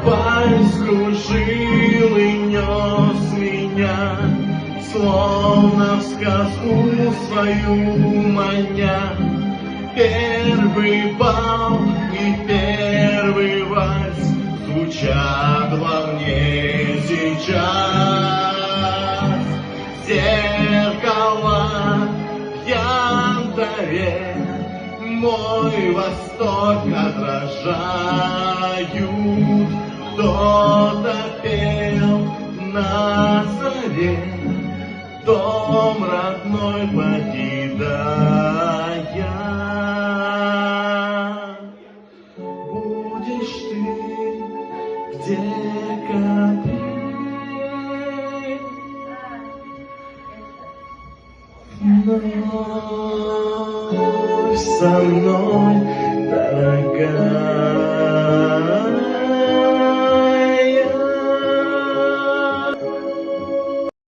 Вальс кружил и нес меня, словно в сказку свою маня. Первый бал и первый вальс звучат во мне сейчас. Зеркала в янтаре мой восторг отражают. Кто-то пел на заре, дом родной покидая. Будешь ты в декабре вновь со мной, дорогая.